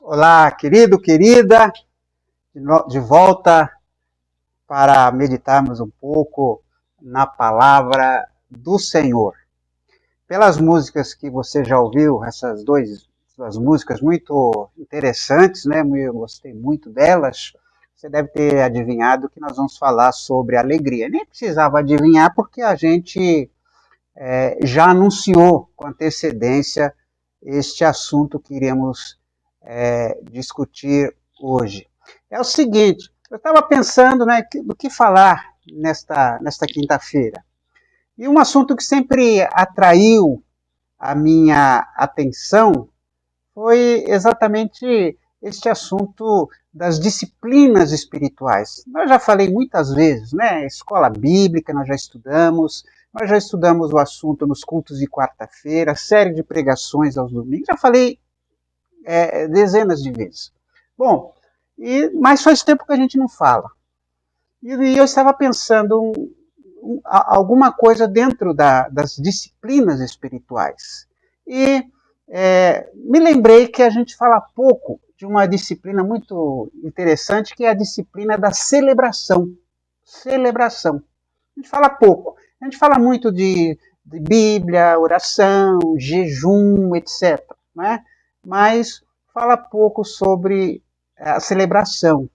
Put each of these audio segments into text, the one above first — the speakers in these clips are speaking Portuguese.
Olá, querido, querida, de volta para meditarmos um pouco na palavra do Senhor. Pelas músicas que você já ouviu, essas duas músicas muito interessantes, né? Eu gostei muito delas. Você deve ter adivinhado que nós vamos falar sobre alegria. Nem precisava adivinhar porque a gente já anunciou com antecedência este assunto que iremos discutir hoje. É o seguinte, eu estava pensando, né, do que falar nesta quinta-feira. E um assunto que sempre atraiu a minha atenção foi exatamente este assunto das disciplinas espirituais. Nós já falei muitas vezes, né? Escola bíblica, nós já estudamos o assunto nos cultos de quarta-feira, série de pregações aos domingos, já falei dezenas de vezes. Bom, mas faz tempo que a gente não fala. E eu estava pensando alguma coisa dentro das disciplinas espirituais. E me lembrei que a gente fala pouco de uma disciplina muito interessante, que é a disciplina da celebração. Celebração. A gente fala pouco. A gente fala muito de Bíblia, oração, jejum, etc. Né? Mas fala pouco sobre a celebração.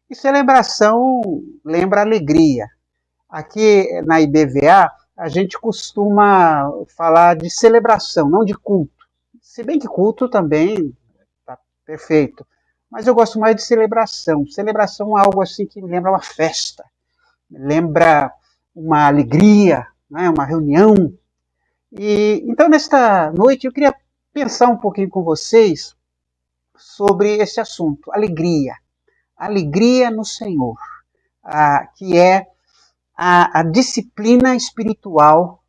E celebração lembra alegria. Aqui na IBVA, a gente costuma falar de celebração, não de culto. Se bem que culto também está perfeito. Mas eu gosto mais de celebração. Celebração é algo assim que me lembra uma festa, me lembra uma alegria, né? Uma reunião. E então, nesta noite, eu queria pensar um pouquinho com vocês sobre esse assunto, alegria. Alegria no Senhor, que é a disciplina espiritual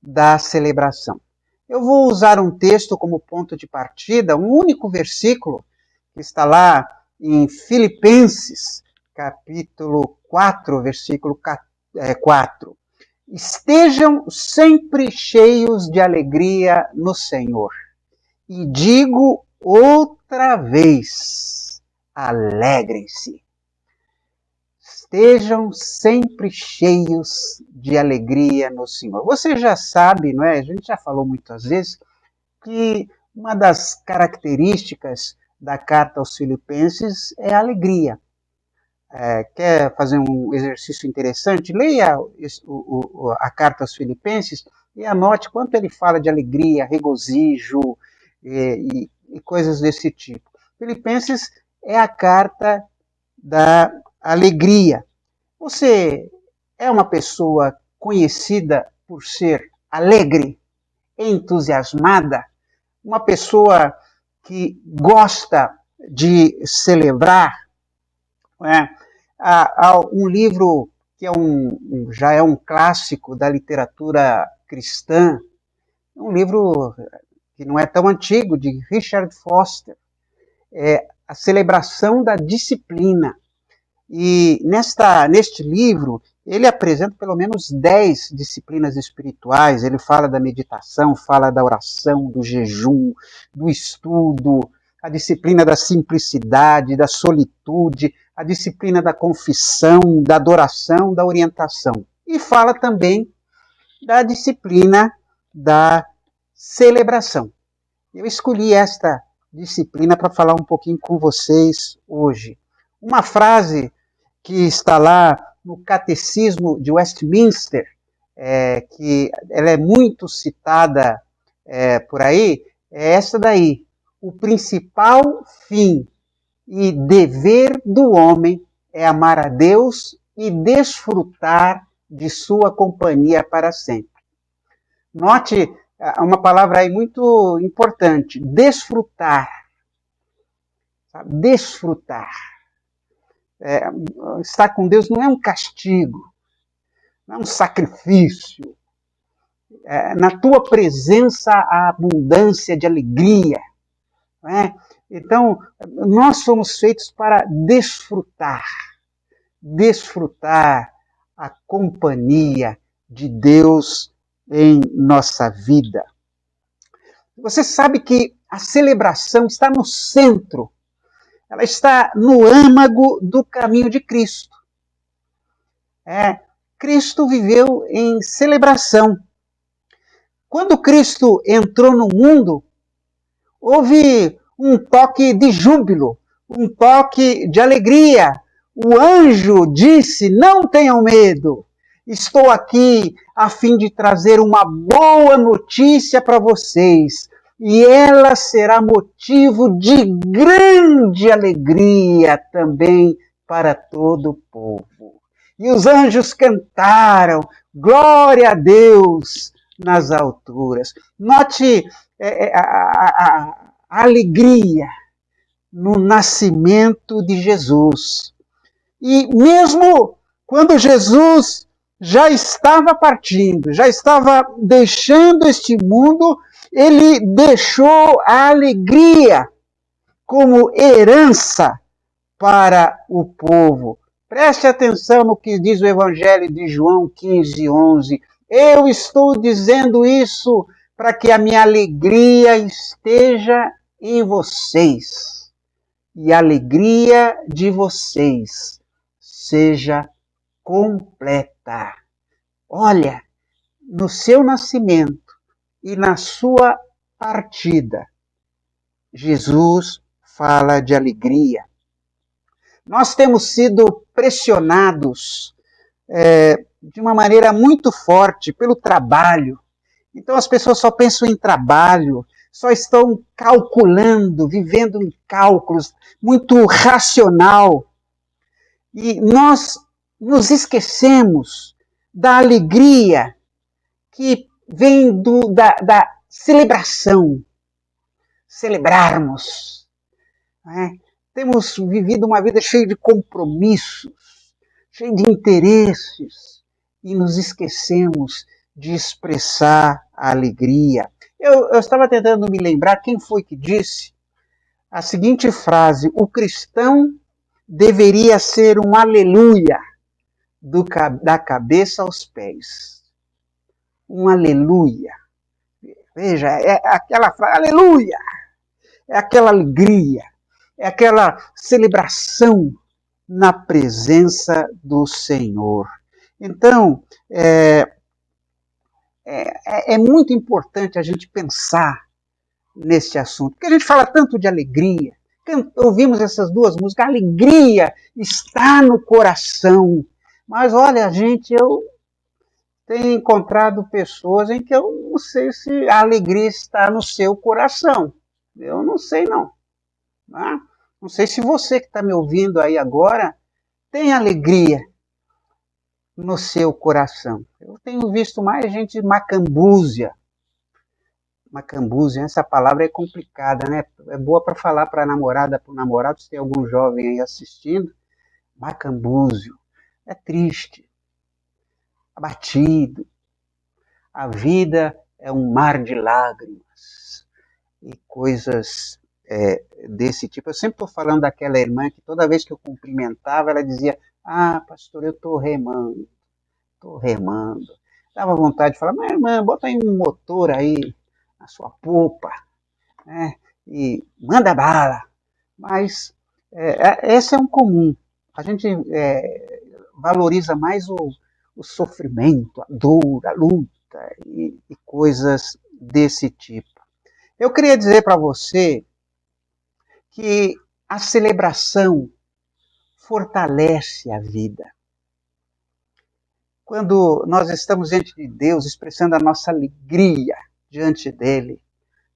da celebração. Eu vou usar um texto como ponto de partida, um único versículo, que está lá em Filipenses, capítulo 4, versículo 4. Estejam sempre cheios de alegria no Senhor. E digo outra vez, alegrem-se. Estejam sempre cheios de alegria no Senhor. Você já sabe, não é? A gente já falou muitas vezes que uma das características da carta aos Filipenses é a alegria. Quer fazer um exercício interessante? Leia a carta aos Filipenses e anote quanto ele fala de alegria, regozijo e coisas desse tipo. Filipenses é a carta da alegria. Você é uma pessoa conhecida por ser alegre, entusiasmada, uma pessoa que gosta de celebrar. Há um livro que já é um clássico da literatura cristã, um livro que não é tão antigo, de Richard Foster, A Celebração da Disciplina. E neste livro, ele apresenta pelo menos 10 disciplinas espirituais. Ele fala da meditação, fala da oração, do jejum, do estudo, a disciplina da simplicidade, da solitude, a disciplina da confissão, da adoração, da orientação. E fala também da disciplina da celebração. Eu escolhi esta disciplina para falar um pouquinho com vocês hoje. Uma frase que está lá no Catecismo de Westminster, que ela é muito citada por aí, é essa daí. O principal fim e dever do homem é amar a Deus e desfrutar de sua companhia para sempre. Note uma palavra aí muito importante, desfrutar. Sabe? Desfrutar. Estar com Deus não é um castigo, não é um sacrifício. Na tua presença há abundância de alegria. Não é? Então, nós somos feitos para desfrutar a companhia de Deus em nossa vida. Você sabe que a celebração está no centro ela está no âmago do caminho de Cristo. Cristo viveu em celebração. Quando Cristo entrou no mundo, houve um toque de júbilo, um toque de alegria. O anjo disse: não tenham medo, estou aqui a fim de trazer uma boa notícia para vocês. E ela será motivo de grande alegria também para todo o povo. E os anjos cantaram: glória a Deus nas alturas. Note a alegria no nascimento de Jesus. E mesmo quando Jesus já estava partindo, já estava deixando este mundo, ele deixou a alegria como herança para o povo. Preste atenção no que diz o Evangelho de João 15:11. Eu estou dizendo isso para que a minha alegria esteja em vocês e a alegria de vocês seja completa. Olha, no seu nascimento e na sua partida, Jesus fala de alegria. Nós temos sido pressionados de uma maneira muito forte pelo trabalho. Então as pessoas só pensam em trabalho, só estão calculando, vivendo em cálculos, muito racional. E nós nos esquecemos da alegria que vem da celebração. Celebrarmos. Temos vivido uma vida cheia de compromissos, cheia de interesses, e nos esquecemos de expressar a alegria. Eu estava tentando me lembrar quem foi que disse a seguinte frase: o cristão deveria ser um aleluia da cabeça aos pés. Um aleluia. Veja, é aquela frase, aleluia, é aquela alegria, é aquela celebração na presença do Senhor. Então, é muito importante a gente pensar nesse assunto, porque a gente fala tanto de alegria, ouvimos essas duas músicas, a alegria está no coração, mas olha, gente, eu tenho encontrado pessoas em que eu não sei se a alegria está no seu coração, eu não sei não, não sei se você que está me ouvindo aí agora tem alegria no seu coração. Eu tenho visto mais gente macambúzia. Macambúzia, essa palavra é complicada, né? É boa para falar para a namorada, para o namorado, se tem algum jovem aí assistindo. Macambúzio. É triste. Abatido. A vida é um mar de lágrimas. E coisas desse tipo. Eu sempre estou falando daquela irmã que toda vez que eu cumprimentava, ela dizia: ah, pastor, eu estou remando. Dava vontade de falar: mas irmã, bota aí um motor aí na sua popa, né? E manda bala. Mas esse é um comum. A gente valoriza mais o sofrimento, a dor, a luta e coisas desse tipo. Eu queria dizer para você que a celebração fortalece a vida. Quando nós estamos diante de Deus, expressando a nossa alegria diante dele,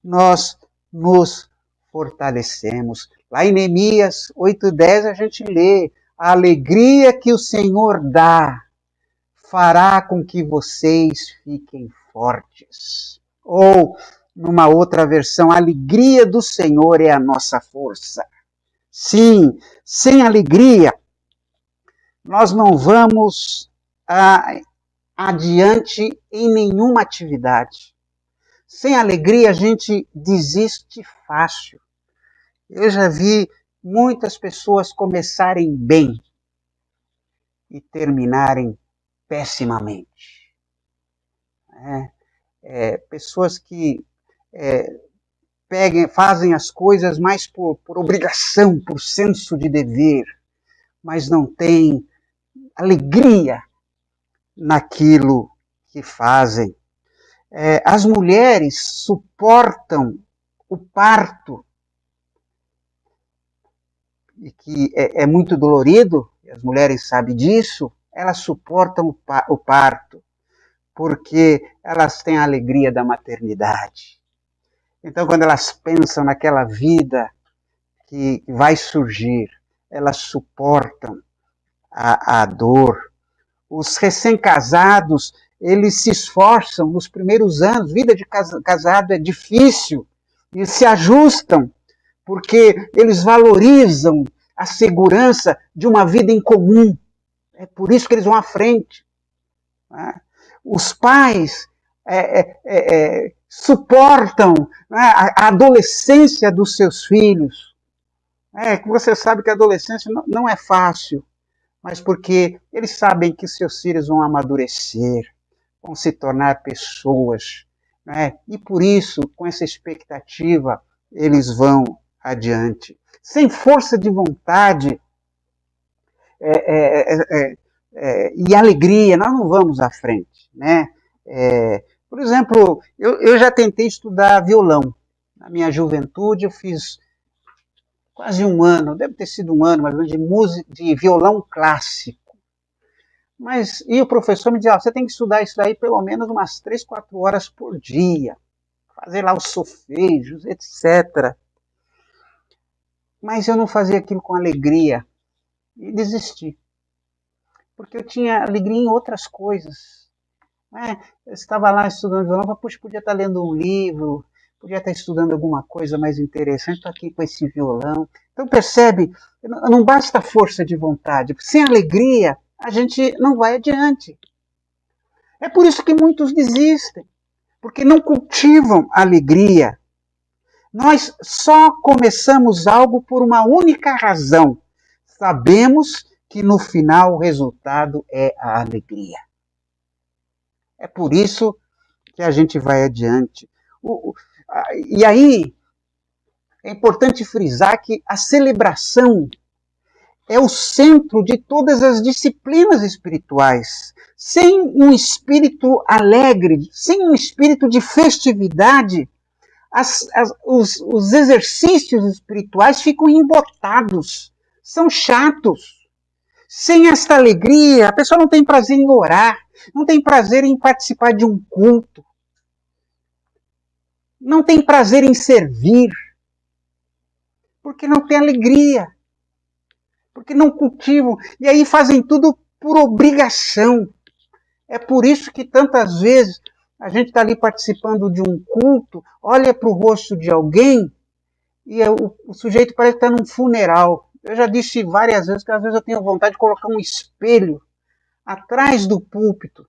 nós nos fortalecemos. Lá em Neemias 8:10 a gente lê: a alegria que o Senhor dá fará com que vocês fiquem fortes. Ou, numa outra versão, a alegria do Senhor é a nossa força. Sim, sem alegria, nós não vamos adiante em nenhuma atividade. Sem alegria, a gente desiste fácil. Eu já vi muitas pessoas começarem bem e terminarem pessimamente. Pessoas que fazem as coisas mais por obrigação, por senso de dever, mas não têm alegria naquilo que fazem. As mulheres suportam o parto, e que é muito dolorido, as mulheres sabem disso, elas suportam o parto, porque elas têm a alegria da maternidade. Então, quando elas pensam naquela vida que vai surgir, elas suportam a dor. Os recém-casados, eles se esforçam nos primeiros anos, vida de casado é difícil, e se ajustam, porque eles valorizam a segurança de uma vida em comum. É por isso que eles vão à frente. Né? Os pais suportam, né, a adolescência dos seus filhos. Você sabe que a adolescência não é fácil, mas porque eles sabem que seus filhos vão amadurecer, vão se tornar pessoas, né? E por isso, com essa expectativa, eles vão adiante. Sem força de vontade e alegria, nós não vamos à frente, né? Por exemplo, eu já tentei estudar violão. Na minha juventude, eu fiz quase um ano, deve ter sido um ano, mais ou menos, de violão clássico. E o professor me dizia, você tem que estudar isso daí pelo menos umas 3, 4 horas por dia, fazer lá os solfejos, etc. Mas eu não fazia aquilo com alegria e desisti, porque eu tinha alegria em outras coisas. Eu estava lá estudando violão, puxa, podia estar lendo um livro, podia estar estudando alguma coisa mais interessante, estou aqui com esse violão. Então percebe, não basta força de vontade, sem alegria a gente não vai adiante. É por isso que muitos desistem, porque não cultivam alegria. Nós só começamos algo por uma única razão. Sabemos que no final o resultado é a alegria. É por isso que a gente vai adiante. E aí, é importante frisar que a celebração é o centro de todas as disciplinas espirituais. Sem um espírito alegre, sem um espírito de festividade, os exercícios espirituais ficam embotados, são chatos. Sem esta alegria, a pessoa não tem prazer em orar, não tem prazer em participar de um culto, não tem prazer em servir, porque não tem alegria, porque não cultivam, e aí fazem tudo por obrigação. É por isso que tantas vezes a gente está ali participando de um culto, olha para o rosto de alguém e o sujeito parece estar num funeral. Eu já disse várias vezes que às vezes eu tenho vontade de colocar um espelho atrás do púlpito,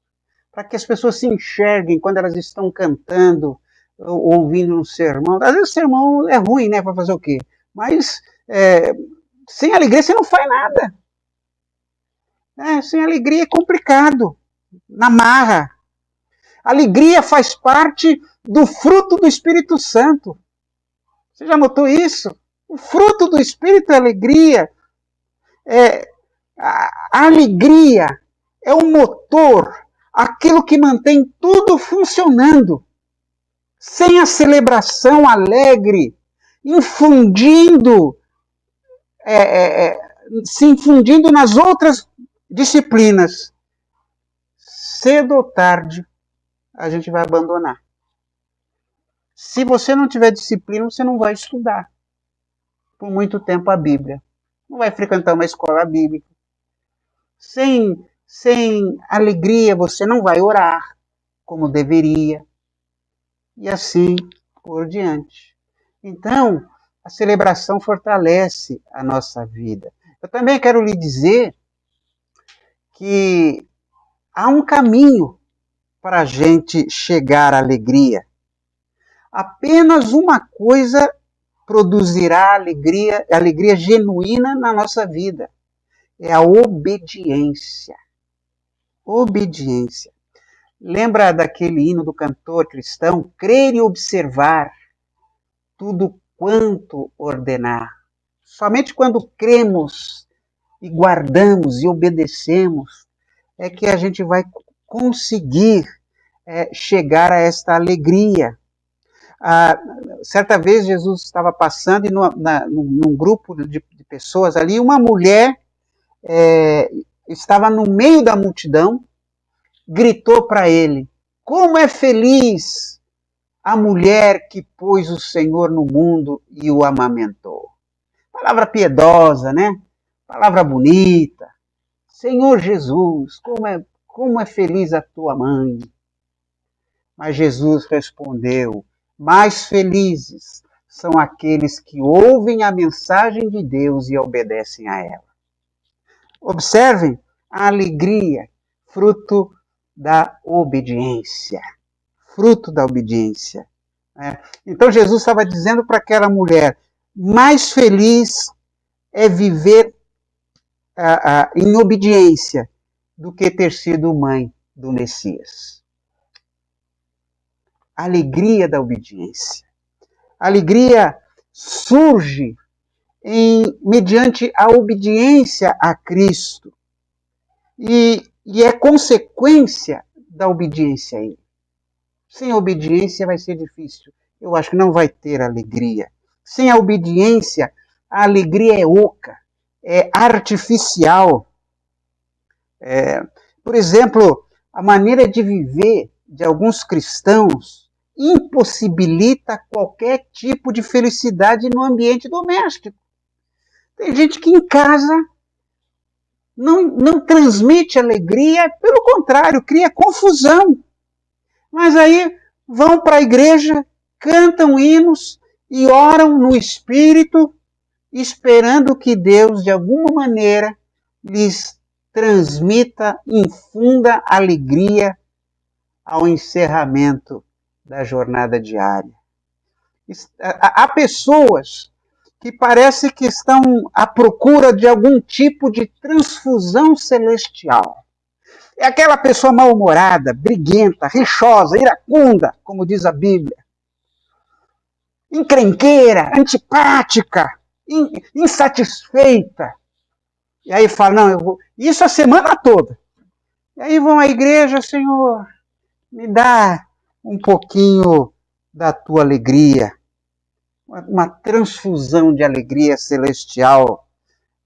para que as pessoas se enxerguem quando elas estão cantando, ou ouvindo um sermão. Às vezes o sermão é ruim, né, para fazer o quê? Mas sem alegria você não faz nada. Sem alegria é complicado, na marra. Alegria faz parte do fruto do Espírito Santo. Você já notou isso? O fruto do Espírito é alegria. A alegria é o motor, aquilo que mantém tudo funcionando. Sem a celebração alegre, se infundindo nas outras disciplinas, cedo ou tarde, a gente vai abandonar. Se você não tiver disciplina, você não vai estudar por muito tempo a Bíblia. Não vai frequentar uma escola bíblica. Sem alegria, você não vai orar como deveria. E assim por diante. Então, a celebração fortalece a nossa vida. Eu também quero lhe dizer que há um caminho para a gente chegar à alegria. Apenas uma coisa produzirá alegria genuína na nossa vida. É a obediência. Obediência. Lembra daquele hino do cantor cristão? Crer e observar. tudo quanto ordenar. Somente quando cremos e guardamos e obedecemos é que a gente vai conseguir chegar a esta alegria. Certa vez Jesus estava passando e num grupo de pessoas ali, uma mulher estava no meio da multidão, gritou para ele: como é feliz a mulher que pôs o Senhor no mundo e o amamentou. Palavra piedosa, né? Palavra bonita. Senhor Jesus, como é feliz a tua mãe. Mas Jesus respondeu: mais felizes são aqueles que ouvem a mensagem de Deus e obedecem a ela. Observem a alegria, fruto da obediência. Fruto da obediência. Então Jesus estava dizendo para aquela mulher: mais feliz é viver em obediência do que ter sido mãe do Messias. A alegria da obediência. A alegria surge mediante a obediência a Cristo e é consequência da obediência a Ele. Sem a obediência vai ser difícil. Eu acho que não vai ter alegria. Sem a obediência, a alegria é oca, é artificial. Por exemplo, a maneira de viver de alguns cristãos impossibilita qualquer tipo de felicidade no ambiente doméstico. Tem gente que em casa não transmite alegria, pelo contrário, cria confusão. Mas aí vão para a igreja, cantam hinos e oram no Espírito, esperando que Deus, de alguma maneira, lhes transmita, infunda alegria ao encerramento da jornada diária. Há pessoas que parece que estão à procura de algum tipo de transfusão celestial. É aquela pessoa mal-humorada, briguenta, rixosa, iracunda, como diz a Bíblia. Encrenqueira, antipática, insatisfeita. E aí fala, não, eu vou... Isso a semana toda. E aí vão à igreja: Senhor, me dá um pouquinho da tua alegria. Uma transfusão de alegria celestial,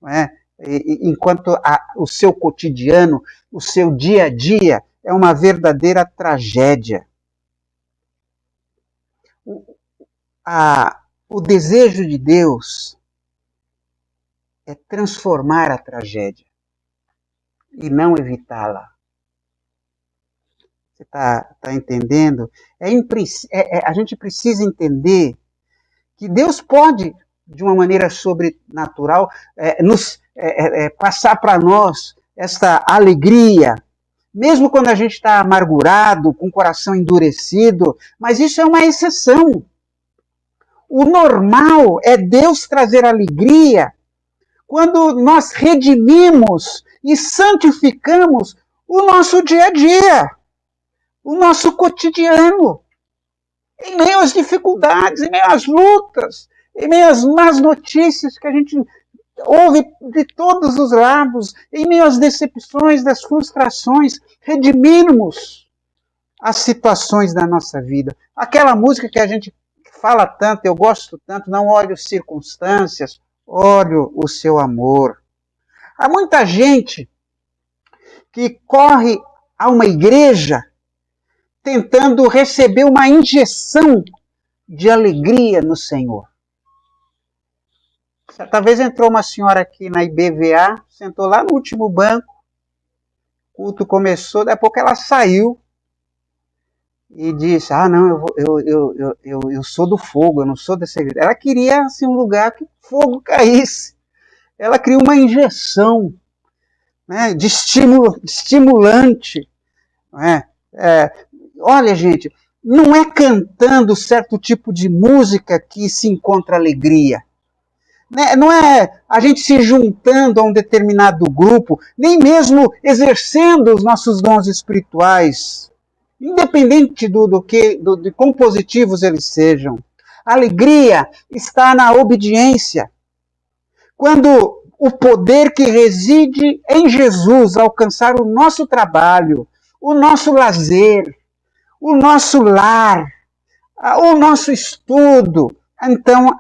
não é? Enquanto o seu cotidiano, o seu dia a dia é uma verdadeira tragédia. O desejo de Deus é transformar a tragédia e não evitá-la. Você está entendendo? A gente precisa entender que Deus pode, de uma maneira sobrenatural, passar para nós esta alegria, mesmo quando a gente está amargurado, com o coração endurecido, mas isso é uma exceção. O normal é Deus trazer alegria quando nós redimimos e santificamos o nosso dia a dia, o nosso cotidiano, em meio às dificuldades, em meio às lutas, em meio às más notícias que a gente ouve de todos os lados, em meio às decepções, das frustrações, redimirmos as situações da nossa vida. Aquela música que a gente fala tanto, eu gosto tanto, não olho circunstâncias, olho o seu amor. Há muita gente que corre a uma igreja tentando receber uma injeção de alegria no Senhor. Talvez entrou uma senhora aqui na IBVA, sentou lá no último banco, o culto começou, daqui a pouco ela saiu e disse: não, eu sou do fogo, eu não sou dessa igreja. Ela queria assim, um lugar que o fogo caísse. Ela criou uma injeção, né, de estimulante. Não é? Olha, gente, não é cantando certo tipo de música que se encontra alegria. Não é a gente se juntando a um determinado grupo, nem mesmo exercendo os nossos dons espirituais, independente de quão positivos eles sejam. A alegria está na obediência. Quando o poder que reside em Jesus alcançar o nosso trabalho, o nosso lazer, o nosso lar, o nosso estudo, então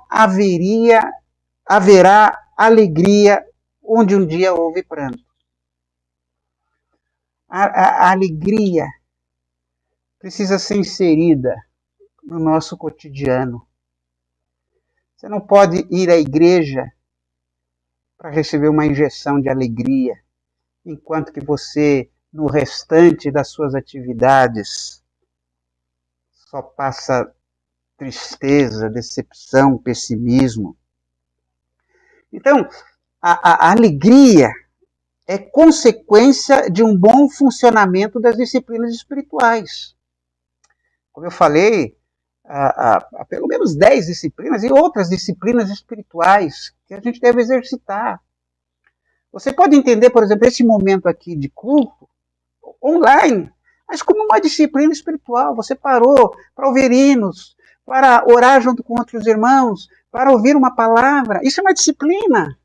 haverá alegria onde um dia houve pranto. A alegria precisa ser inserida no nosso cotidiano. Você não pode ir à igreja para receber uma injeção de alegria, enquanto que você, no restante das suas atividades, só passa tristeza, decepção, pessimismo. Então, a alegria é consequência de um bom funcionamento das disciplinas espirituais. Como eu falei, há pelo menos 10 disciplinas e outras disciplinas espirituais que a gente deve exercitar. Você pode entender, por exemplo, esse momento aqui de culto online, mas como uma disciplina espiritual. Você parou para ouvir hinos, para orar junto com outros irmãos, para ouvir uma palavra. Isso é uma disciplina.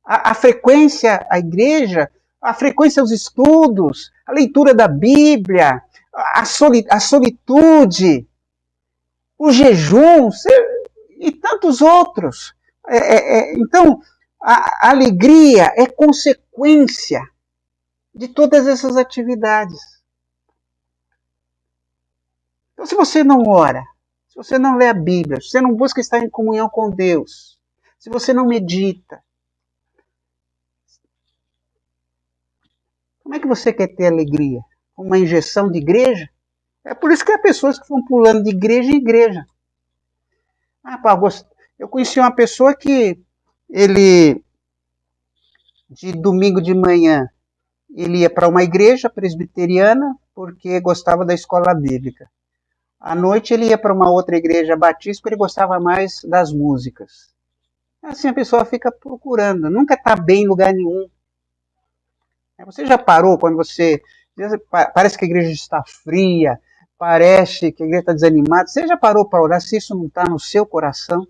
A frequência à igreja, a frequência aos estudos, a leitura da Bíblia, a solitude, o jejum e tantos outros. Então, a alegria é consequência de todas essas atividades. Então, se você não ora, se você não lê a Bíblia, se você não busca estar em comunhão com Deus, se você não medita, como é que você quer ter alegria? Uma injeção de igreja? É por isso que há pessoas que vão pulando de igreja em igreja. Eu conheci uma pessoa que ele, de domingo de manhã, ele ia para uma igreja presbiteriana porque gostava da escola bíblica. À noite ele ia para uma outra igreja batista porque ele gostava mais das músicas. Assim a pessoa fica procurando, nunca está bem em lugar nenhum. Você já parou quando parece que a igreja está fria, parece que a igreja está desanimada. Você já parou para olhar se isso não está no seu coração?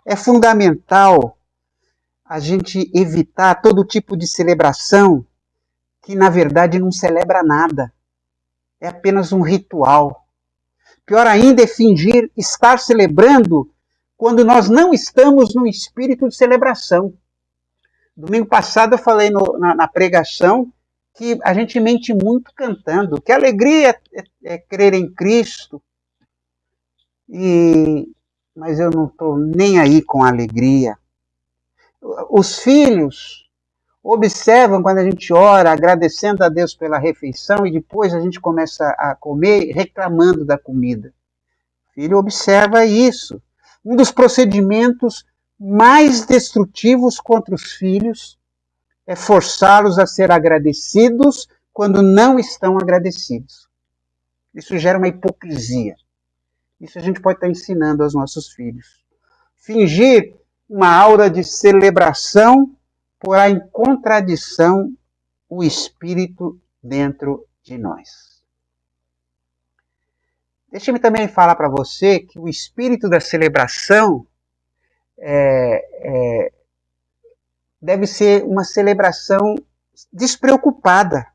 É fundamental a gente evitar todo tipo de celebração que, na verdade, não celebra nada. É apenas um ritual. Pior ainda é fingir estar celebrando quando nós não estamos no espírito de celebração. Domingo passado eu falei na pregação que a gente mente muito cantando, que a alegria é crer em Cristo, mas eu não estou nem aí com a alegria. Os filhos observam quando a gente ora, agradecendo a Deus pela refeição, e depois a gente começa a comer reclamando da comida. O filho observa isso. Um dos procedimentos mais destrutivos contra os filhos é forçá-los a ser agradecidos quando não estão agradecidos. Isso gera uma hipocrisia. Isso a gente pode estar ensinando aos nossos filhos. Fingir uma aura de celebração porá em contradição o espírito dentro de nós. Deixe-me também falar para você que o espírito da celebração deve ser uma celebração despreocupada.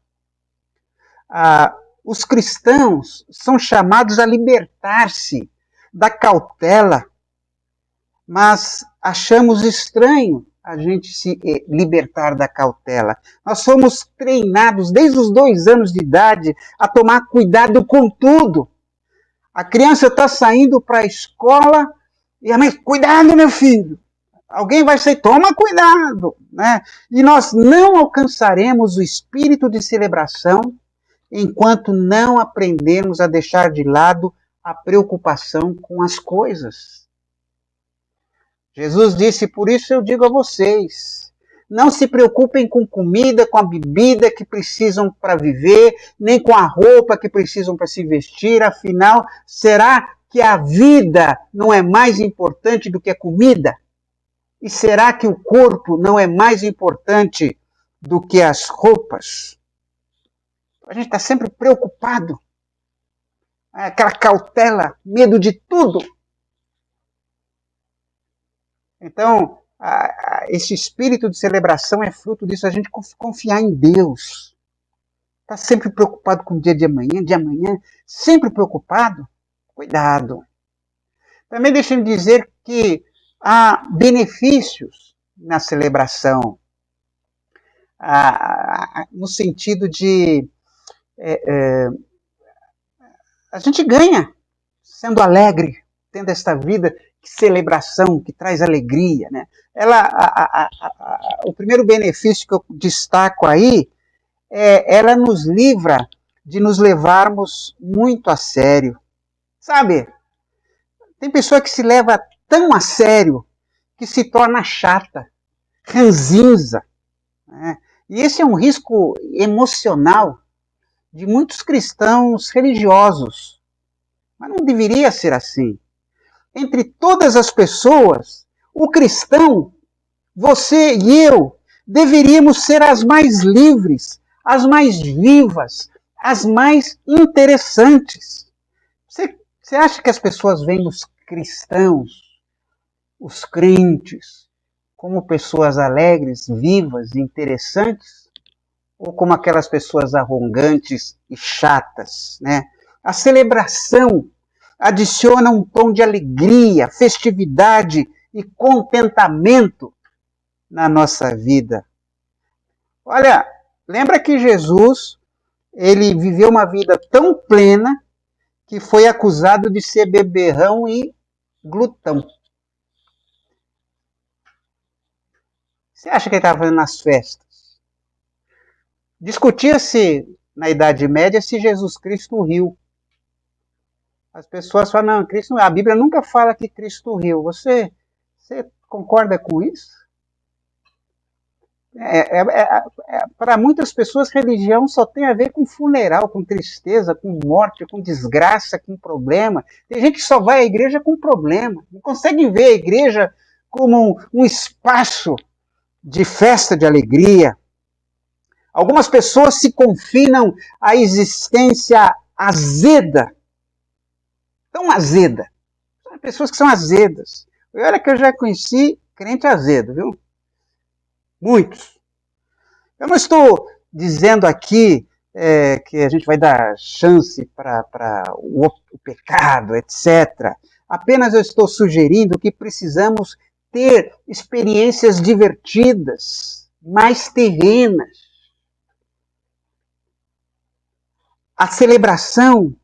Os cristãos são chamados a libertar-se da cautela, mas achamos estranho a gente se libertar da cautela. Nós somos treinados desde os 2 anos de idade a tomar cuidado com tudo. A criança está saindo para a escola e a mãe, cuidado, meu filho. Alguém vai sair, toma cuidado. Né? E nós não alcançaremos o espírito de celebração enquanto não aprendermos a deixar de lado a preocupação com as coisas. Jesus disse, por isso eu digo a vocês, não se preocupem com comida, com a bebida que precisam para viver, nem com a roupa que precisam para se vestir, afinal, será que a vida não é mais importante do que a comida? E será que o corpo não é mais importante do que as roupas? A gente está sempre preocupado. aquela cautela, medo de tudo. Então, esse espírito de celebração é fruto disso, a gente confiar em Deus. Está sempre preocupado com o dia de amanhã, sempre preocupado? Cuidado. Também deixem-me dizer que há benefícios na celebração, no sentido de a gente ganha sendo alegre, tendo esta vida de celebração que traz alegria, né? O primeiro benefício que eu destaco aí ela nos livra de nos levarmos muito a sério. Sabe, tem pessoa que se leva tão a sério que se torna chata, ranzinza, né? E esse é um risco emocional de muitos cristãos religiosos. Mas não deveria ser assim. Entre todas as pessoas, o cristão, você e eu, deveríamos ser as mais livres, as mais vivas, as mais interessantes. Você acha que as pessoas veem os cristãos, os crentes, como pessoas alegres, vivas, interessantes? Ou como aquelas pessoas arrogantes e chatas, né? A celebração adiciona um tom de alegria, festividade e contentamento na nossa vida. Olha, lembra que Jesus, ele viveu uma vida tão plena que foi acusado de ser beberrão e glutão. Você acha que ele estava fazendo nas festas? Discutia-se na Idade Média se Jesus Cristo riu. As pessoas falam, não, Cristo, a Bíblia nunca fala que Cristo riu. Você concorda com isso? Para muitas pessoas, religião só tem a ver com funeral, com tristeza, com morte, com desgraça, com problema. Tem gente que só vai à igreja com problema. Não consegue ver a igreja como um espaço de festa, de alegria. Algumas pessoas se confinam à existência azeda. Tão azeda. São pessoas que são azedas. E olha que eu já conheci crente azedo, viu? Muitos. Eu não estou dizendo aqui que a gente vai dar chance para o pecado, etc. Apenas eu estou sugerindo que precisamos ter experiências divertidas, mais terrenas. A celebração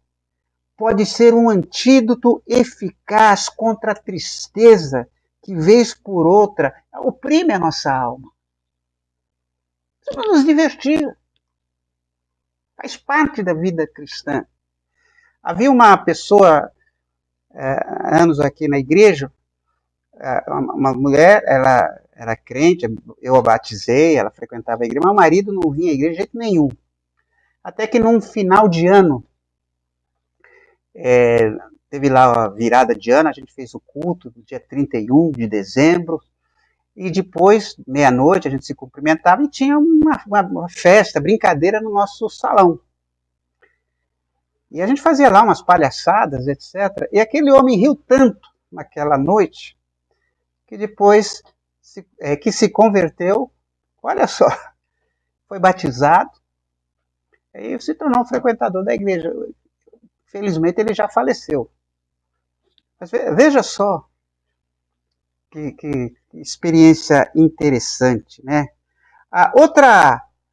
pode ser um antídoto eficaz contra a tristeza que, vez por outra, oprime a nossa alma. Precisamos nos divertir. Faz parte da vida cristã. Havia uma pessoa, anos aqui na igreja, uma mulher, ela era crente, eu a batizei, ela frequentava a igreja, mas o marido não vinha à igreja de jeito nenhum. Até que num final de ano, teve lá a virada de ano, a gente fez o culto no dia 31 de dezembro, e depois, meia-noite, a gente se cumprimentava e tinha uma festa, brincadeira no nosso salão. E a gente fazia lá umas palhaçadas, etc. E aquele homem riu tanto naquela noite, que depois que se converteu, olha só, foi batizado, e se tornou um frequentador da igreja. Felizmente ele já faleceu. Mas veja só que experiência interessante, né?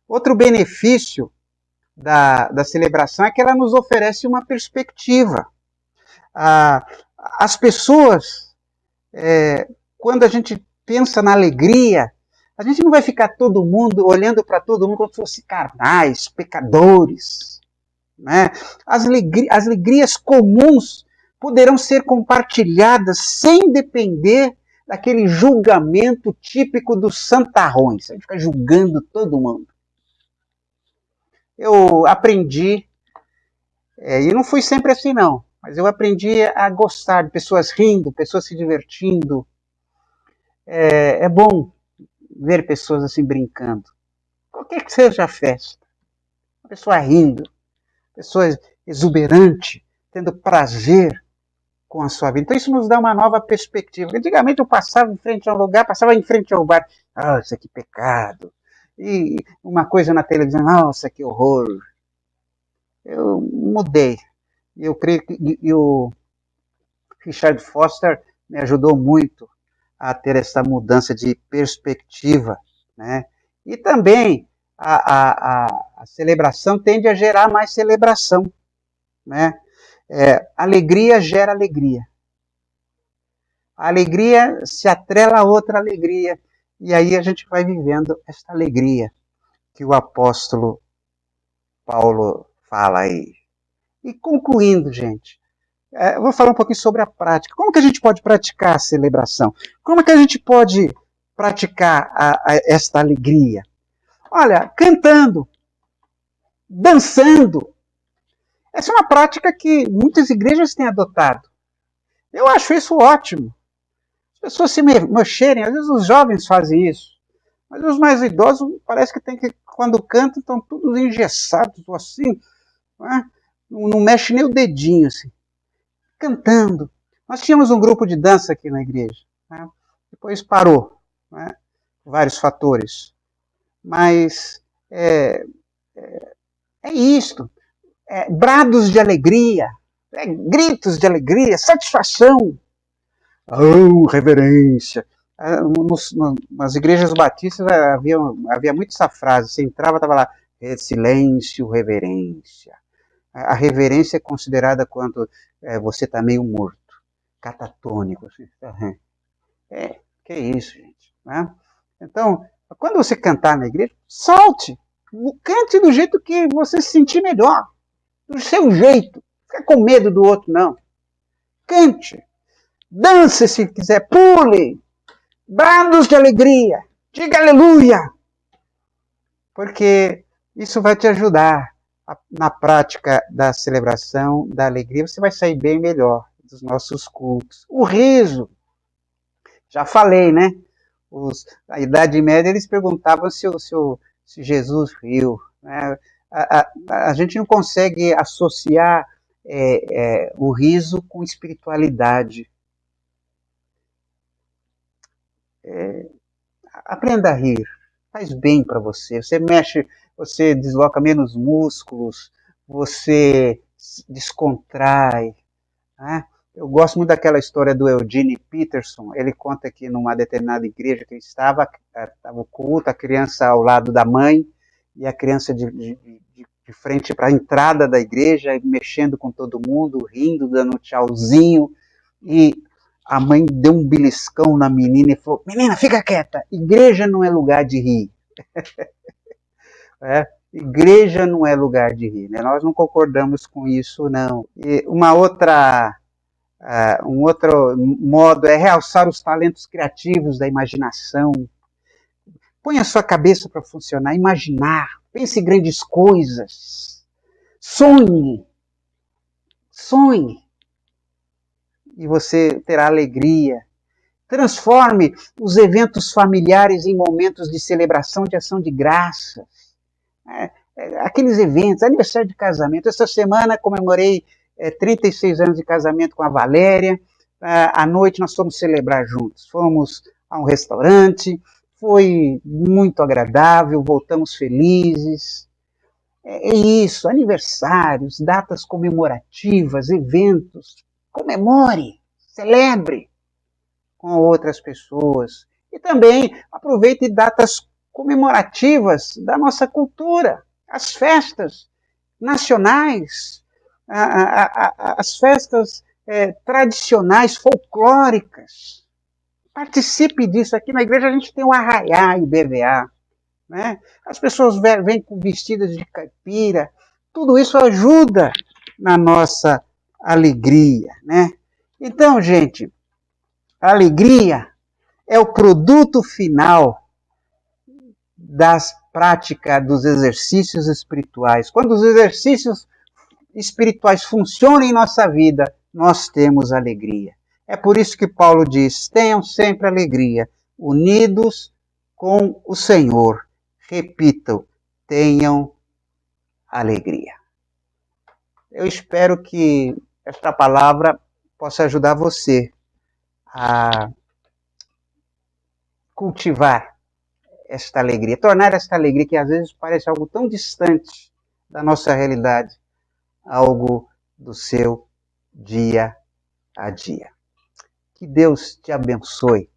Outro benefício da celebração é que ela nos oferece uma perspectiva. As pessoas, quando a gente pensa na alegria, a gente não vai ficar todo mundo olhando para todo mundo como se fosse carnais, pecadores, né? As alegrias comuns poderão ser compartilhadas sem depender daquele julgamento típico dos santarrões. A gente fica julgando todo mundo. Eu aprendi, e não fui sempre assim não, mas eu aprendi a gostar de pessoas rindo, pessoas se divertindo. É bom ver pessoas assim brincando. Qualquer que seja a festa. Uma pessoa rindo, pessoa exuberante, tendo prazer com a sua vida. Então isso nos dá uma nova perspectiva. Antigamente eu passava em frente a um lugar, passava em frente ao bar, nossa, que pecado. E uma coisa na televisão, nossa, que horror. Eu mudei. Eu creio que o Richard Foster me ajudou muito a ter essa mudança de perspectiva, né? E também a celebração tende a gerar mais celebração, né? Alegria gera alegria. A alegria se atrela a outra alegria. E aí a gente vai vivendo esta alegria que o apóstolo Paulo fala aí. E concluindo, gente, eu vou falar um pouquinho sobre a prática. Como que a gente pode praticar a celebração? Como que a gente pode praticar esta alegria? Olha, cantando, dançando. Essa é uma prática que muitas igrejas têm adotado. Eu acho isso ótimo. As pessoas se mexerem, às vezes os jovens fazem isso. Mas os mais idosos parece que quando cantam, estão todos engessados, assim. Não mexe nem o dedinho, assim. Cantando. Nós tínhamos um grupo de dança aqui na igreja. Né? Depois parou. Né? Vários fatores. Mas é isto. Brados de alegria. Gritos de alegria. Satisfação. Oh, reverência. Nas igrejas batistas havia muito essa frase. Você entrava, estava lá, silêncio, reverência. A reverência é considerada quando você está meio morto, catatônico. Assim. Que isso, gente. Né? Então, quando você cantar na igreja, solte. Cante do jeito que você se sentir melhor. Do seu jeito. Não fica com medo do outro, não. Cante. Dance se quiser, pule, brados de alegria, diga aleluia, porque isso vai te ajudar na prática da celebração, da alegria, você vai sair bem melhor dos nossos cultos. O riso, já falei, né? Na Idade Média eles perguntavam se Jesus riu. Né? A gente não consegue associar o riso com espiritualidade. Aprenda a rir, faz bem para você. Você mexe, você desloca menos músculos, você descontrai. Né? Eu gosto muito daquela história do Eugene Peterson. Ele conta que numa determinada igreja que ele estava o culto, a criança ao lado da mãe e a criança de frente para a entrada da igreja, mexendo com todo mundo, rindo, dando um tchauzinho, e a mãe deu um beliscão na menina e falou, menina, fica quieta, igreja não é lugar de rir. Igreja não é lugar de rir, né? Nós não concordamos com isso, não. E um outro modo é realçar os talentos criativos da imaginação. Põe a sua cabeça para funcionar, imaginar, pense em grandes coisas, sonhe, e você terá alegria. Transforme os eventos familiares em momentos de celebração, de ação de graças. Aqueles eventos, aniversário de casamento. Essa semana comemorei 36 anos de casamento com a Valéria. À noite nós fomos celebrar juntos. Fomos a um restaurante, foi muito agradável, voltamos felizes. É isso, aniversários, datas comemorativas, eventos. Comemore, celebre com outras pessoas. E também aproveite datas comemorativas da nossa cultura, as festas nacionais, as festas tradicionais, folclóricas. Participe disso. Aqui na igreja a gente tem o Arraiá e BVA. Né? As pessoas vêm com vestidas de caipira. Tudo isso ajuda na nossa alegria, né? Então, gente, a alegria é o produto final das práticas dos exercícios espirituais. Quando os exercícios espirituais funcionam em nossa vida, nós temos alegria. É por isso que Paulo diz, tenham sempre alegria, unidos com o Senhor. Repitam, tenham alegria. Eu espero que esta palavra possa ajudar você a cultivar esta alegria, tornar esta alegria, que às vezes parece algo tão distante da nossa realidade, algo do seu dia a dia. Que Deus te abençoe